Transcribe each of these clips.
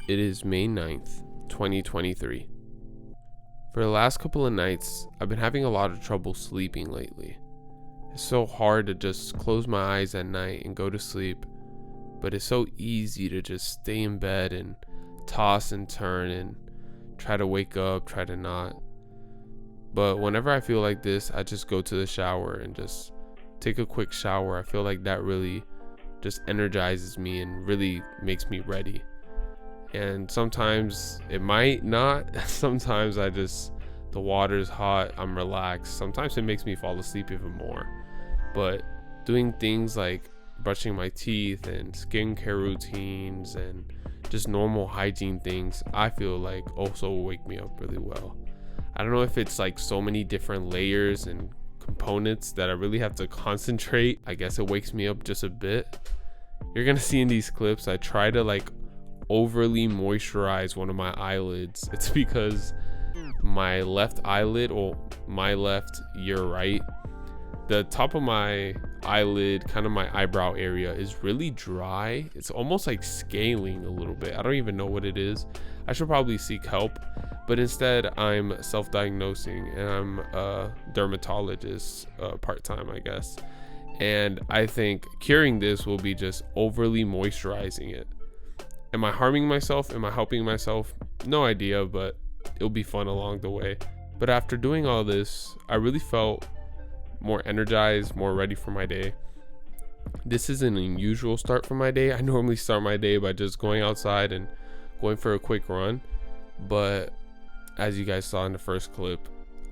It is May 9th, 2023. For the last couple of nights, I've been having a lot of trouble sleeping lately. It's so hard to just close my eyes at night and go to sleep, but it's so easy to just stay in bed and toss and turn and try to wake up, try to not. But whenever I feel like this, I just go to the shower and just take a quick shower. I feel like that really just energizes me and really makes me ready. And sometimes it might not. Sometimes the water's hot, I'm relaxed. Sometimes it makes me fall asleep even more. But doing things like brushing my teeth and skincare routines and just normal hygiene things, I feel like also wake me up really well. I don't know if it's like so many different layers and components that I really have to concentrate. I guess it wakes me up just a bit. You're gonna see in these clips, I try to like overly moisturize one of my eyelids. It's because my left eyelid, or my left, your right, the top of my eyelid, kind of my eyebrow area, is really dry. It's almost like scaling a little bit. I don't even know what it is. I should probably seek help, but instead I'm self-diagnosing, and I'm a dermatologist part-time, I guess. And I think curing this will be just overly moisturizing it. Am I harming myself? Am I helping myself? No idea, but it'll be fun along the way. But after doing all this, I really felt more energized, more ready for my day. This is an unusual start for my day. I normally start my day by just going outside and going for a quick run. But as you guys saw in the first clip,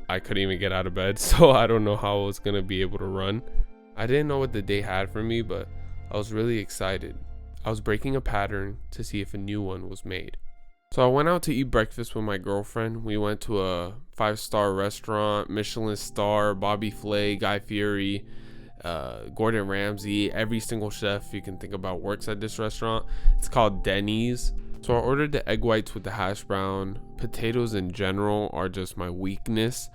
I couldn't even get out of bed, so I don't know how I was going to be able to run. I didn't know what the day had for me, but I was really excited. I was breaking a pattern to see if a new one was made. So I went out to eat breakfast with my girlfriend. We went to a 5-star restaurant, Michelin star, Bobby Flay, Guy Fieri, Gordon Ramsay. Every single chef you can think about works at this restaurant. It's called Denny's. So I ordered the egg whites with the hash brown. Potatoes in general are just my weakness.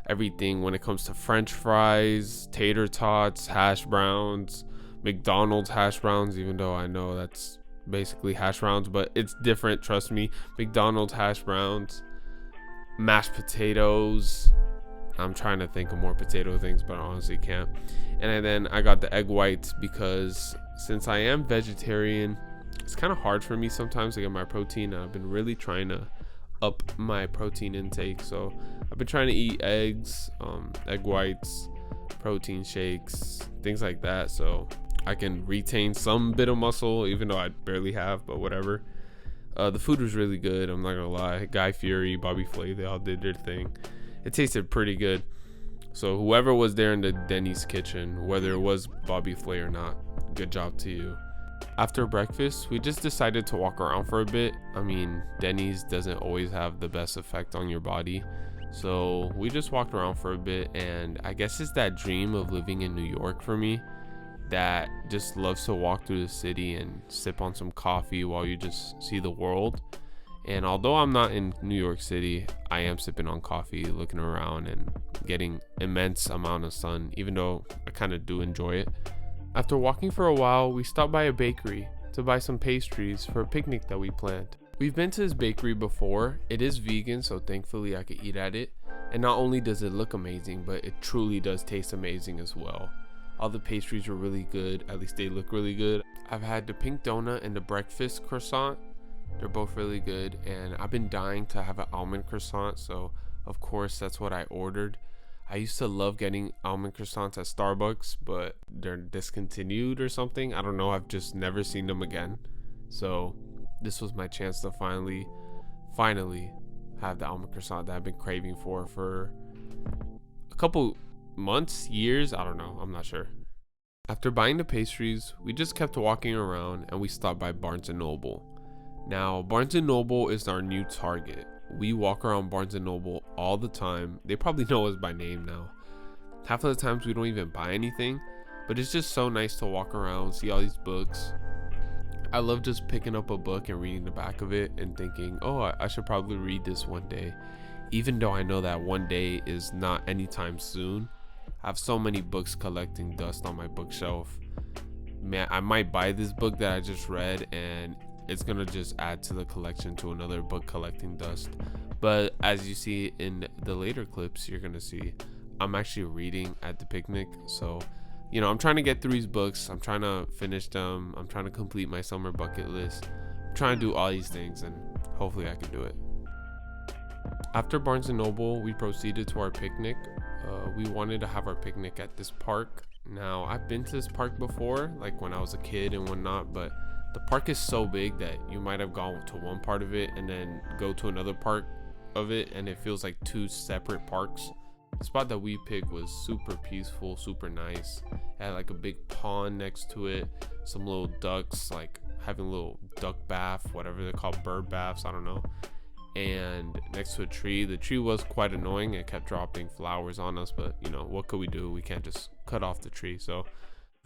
Everything when it comes to French fries, tater tots, hash browns, McDonald's hash browns, even though I know that's basically hash browns, but it's different, trust me. McDonald's hash browns, mashed potatoes. I'm trying to think of more potato things, but I honestly can't. And then I got the egg whites because since I am vegetarian, it's kind of hard for me sometimes to get my protein. I've been really trying to up my protein intake, so I've been trying to eat eggs, egg whites, protein shakes, things like that, so I can retain some bit of muscle, even though I barely have, but whatever. The food was really good, I'm not gonna lie. Guy Fieri, Bobby Flay, they all did their thing. It tasted pretty good. So whoever was there in the Denny's kitchen, whether it was Bobby Flay or not, good job to you. After breakfast, we just decided to walk around for a bit. I mean, Denny's doesn't always have the best effect on your body. So we just walked around for a bit, and I guess it's that dream of living in New York for me, that just loves to walk through the city and sip on some coffee while you just see the world. And although I'm not in New York City, I am sipping on coffee, looking around and getting immense amount of sun, even though I kind of do enjoy it. After walking for a while, we stopped by a bakery to buy some pastries for a picnic that we planned. We've been to this bakery before. It is vegan, so thankfully I could eat at it. And not only does it look amazing, but it truly does taste amazing as well. All the pastries were really good, at least they look really good. I've had the pink donut and the breakfast croissant. They're both really good, and I've been dying to have an almond croissant, so of course that's what I ordered. I used to love getting almond croissants at Starbucks, but they're discontinued or something. I don't know, I've just never seen them again. So this was my chance to finally have the almond croissant that I've been craving for a couple months, years, I don't know, I'm not sure. After buying the pastries, we just kept walking around and we stopped by Barnes & Noble. Now, Barnes & Noble is our new target. We walk around Barnes & Noble all the time. They probably know us by name now. Half of the times we don't even buy anything, but it's just so nice to walk around, see all these books. I love just picking up a book and reading the back of it and thinking, oh, I should probably read this one day. Even though I know that one day is not anytime soon. I have so many books collecting dust on my bookshelf. Man, I might buy this book that I just read and it's gonna just add to the collection to another book collecting dust. But as you see in the later clips, you're gonna see I'm actually reading at the picnic. So I'm trying to get through these books. I'm trying to finish them. I'm trying to complete my summer bucket list. I'm trying to do all these things, and hopefully I can do it. After Barnes & Noble, we proceeded to our picnic. We wanted to have our picnic at this park. Now, I've been to this park before, like when I was a kid and whatnot, but the park is so big that you might have gone to one part of it and then go to another part of it, and it feels like two separate parks. The spot that we picked was super peaceful, super nice. It had like a big pond next to it, some little ducks, like having a little duck bath, whatever they're called, bird baths, I don't know. And next to a tree. The tree was quite annoying. It kept dropping flowers on us, but what could we do? We can't just cut off the tree. So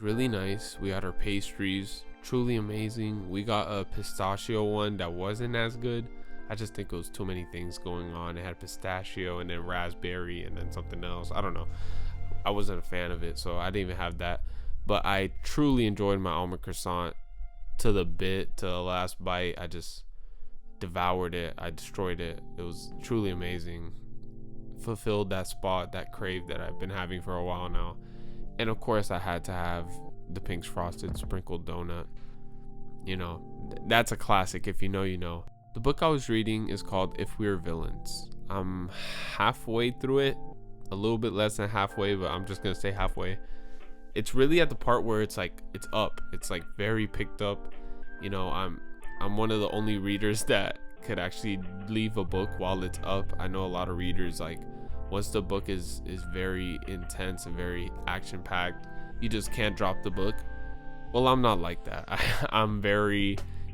really nice. We had our pastries, truly amazing. We got a pistachio one that wasn't as good. I just think it was too many things going on. It had pistachio and then raspberry and then something else. I don't know. I wasn't a fan of it, so I didn't even have that. But I truly enjoyed my almond croissant to the last bite. I just devoured it. I destroyed it. It was truly amazing. Fulfilled that spot, that crave that I've been having for a while now. And of course I had to have the Pink's Frosted Sprinkled Donut. That's a classic. If you know, you know. The book I was reading is called If We're Villains. I'm halfway through it, a little bit less than halfway, but I'm just gonna say halfway. It's really at the part where it's like it's up. It's like very picked up. I'm one of the only readers that could actually leave a book while it's up. I know a lot of readers, like once the book is very intense and very action packed, you just can't drop the book. Well, I'm not like that.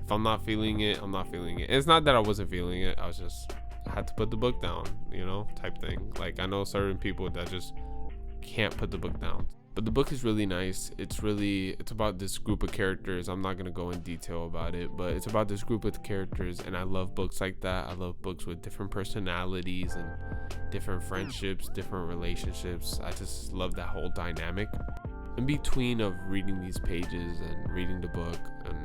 If I'm not feeling it, I'm not feeling it. It's not that I wasn't feeling it. I had to put the book down, type thing. Like I know certain people that just can't put the book down. But the book is really nice. It's about this group of characters. I'm not going to go in detail about it, but it's about this group of characters, and I love books like that. I love books with different personalities and different friendships, different relationships. I just love that whole dynamic. In between of reading these pages and reading the book, and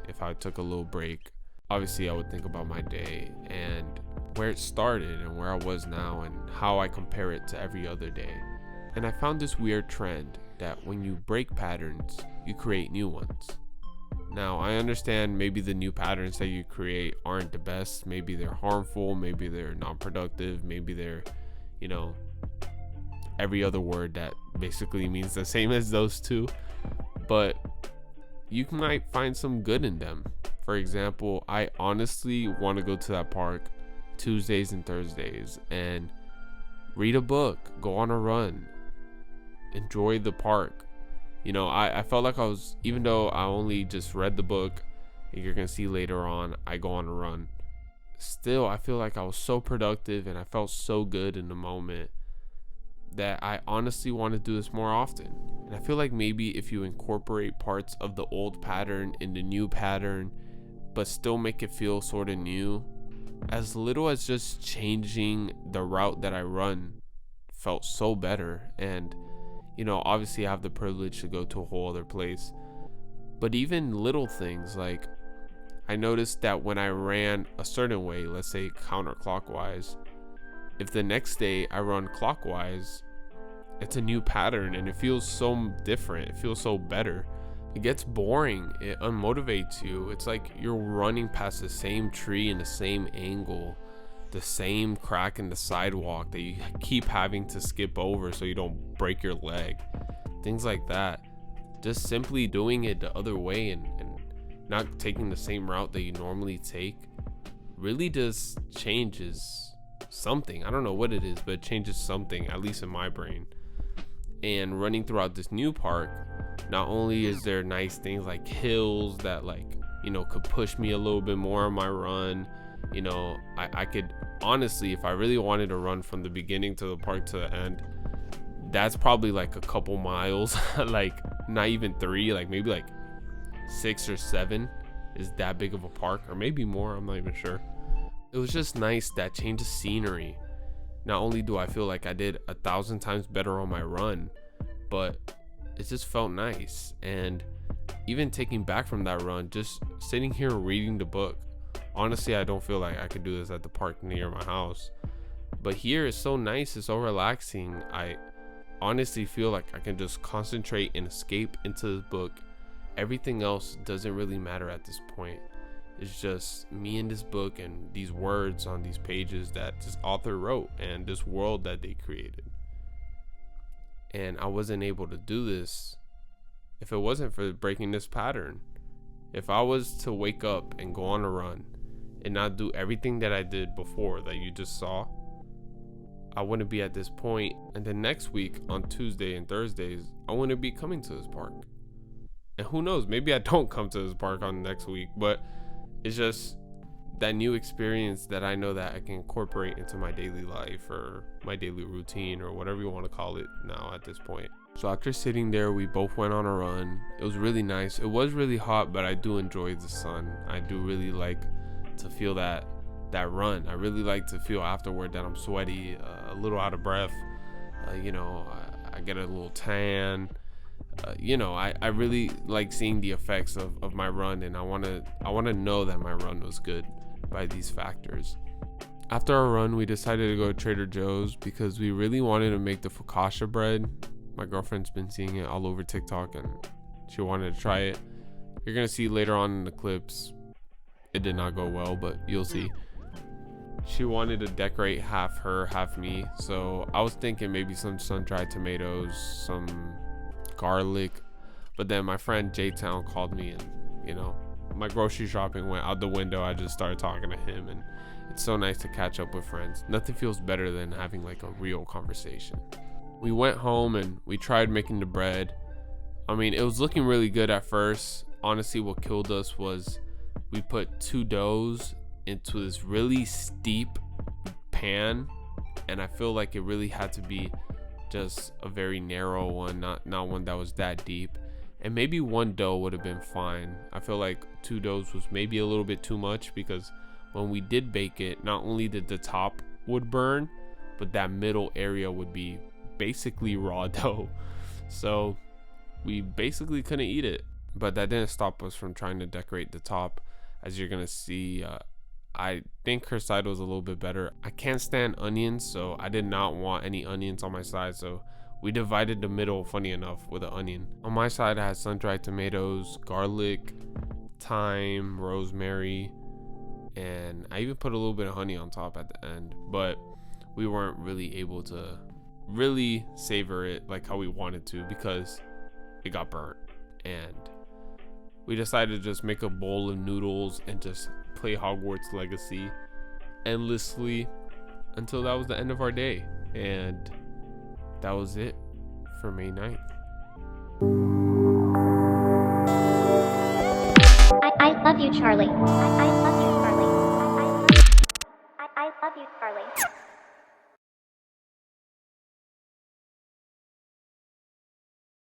if I took a little break, obviously I would think about my day and where it started and where I was now and how I compare it to every other day. And I found this weird trend that when you break patterns, you create new ones. Now, I understand maybe the new patterns that you create aren't the best. Maybe they're harmful. Maybe they're non-productive. Maybe they're, every other word that basically means the same as those two. But you might find some good in them. For example, I honestly want to go to that park Tuesdays and Thursdays and read a book, go on a run, enjoy the park. I felt like I was, even though I only just read the book, and you're gonna see later on I go on a run, still I feel like I was so productive and I felt so good in the moment that I honestly want to do this more often. And I feel like maybe if you incorporate parts of the old pattern in the new pattern, but still make it feel sort of new, as little as just changing the route that I run felt so better. And obviously I have the privilege to go to a whole other place, but even little things, like I noticed that when I ran a certain way, let's say counterclockwise, if the next day I run clockwise, it's a new pattern and it feels so different. It feels so better. It gets boring. It unmotivates you. It's like you're running past the same tree in the same angle, the same crack in the sidewalk that you keep having to skip over so you don't break your leg. Things like that. Just simply doing it the other way and not taking the same route that you normally take really just changes something. I don't know what it is, but it changes something, at least in my brain. And running throughout this new park, not only is there nice things like hills that could push me a little bit more on my run. I could honestly, if I really wanted to run from the beginning to the park to the end, that's probably like a couple miles, like not even 3, like maybe like 6 or 7 is that big of a park, or maybe more, I'm not even sure. It was just nice, that change of scenery. Not only do I feel like I did 1,000 times better on my run, but it just felt nice. And even taking back from that run, just sitting here reading the book. Honestly, I don't feel like I could do this at the park near my house, but here it's so nice, it's so relaxing. I honestly feel like I can just concentrate and escape into this book. Everything else doesn't really matter at this point. It's just me and this book and these words on these pages that this author wrote and this world that they created. And I wasn't able to do this if it wasn't for breaking this pattern. If I was to wake up and go on a run and not do everything that I did before that you just saw, I wouldn't be at this point. And then next week on Tuesday and Thursdays, I wouldn't be coming to this park. And who knows, maybe I don't come to this park on next week, but it's just that new experience that I know that I can incorporate into my daily life or my daily routine or whatever you want to call it now at this point. So after sitting there, we both went on a run. It was really nice. It was really hot, but I do enjoy the sun. I do really like to feel that run. I really like to feel afterward that I'm sweaty, a little out of breath. I get a little tan. I really like seeing the effects of my run, and I want to know that my run was good by these factors. After our run, we decided to go to Trader Joe's because we really wanted to make the focaccia bread. My girlfriend's been seeing it all over TikTok and she wanted to try it. You're gonna see later on in the clips it did not go well, but you'll see. She wanted to decorate half her, half me, so I was thinking maybe some sun-dried tomatoes, some garlic, but then my friend J-Town called me and my grocery shopping went out the window. I just started talking to him, and it's so nice to catch up with friends. Nothing feels better than having like a real conversation. We went home and we tried making the bread. I mean, it was looking really good at first. Honestly, what killed us was we put 2 doughs into this really steep pan, and I feel like it really had to be just a very narrow one, not one that was that deep. And maybe 1 dough would have been fine. I feel like 2 doughs was maybe a little bit too much, because when we did bake it, not only did the top would burn, but that middle area would be basically raw dough. So we basically couldn't eat it, but that didn't stop us from trying to decorate the top. As you're gonna see, I think her side was a little bit better. I can't stand onions, so I did not want any onions on my side, so we divided the middle, funny enough, with an onion. On my side, I had sun-dried tomatoes, garlic, thyme, rosemary, and I even put a little bit of honey on top at the end, but we weren't really able to really savor it like how we wanted to because it got burnt. And we decided to just make a bowl of noodles and just play Hogwarts Legacy endlessly until that was the end of our day. And that was it for May 9th. I love you, Charlie. I love you.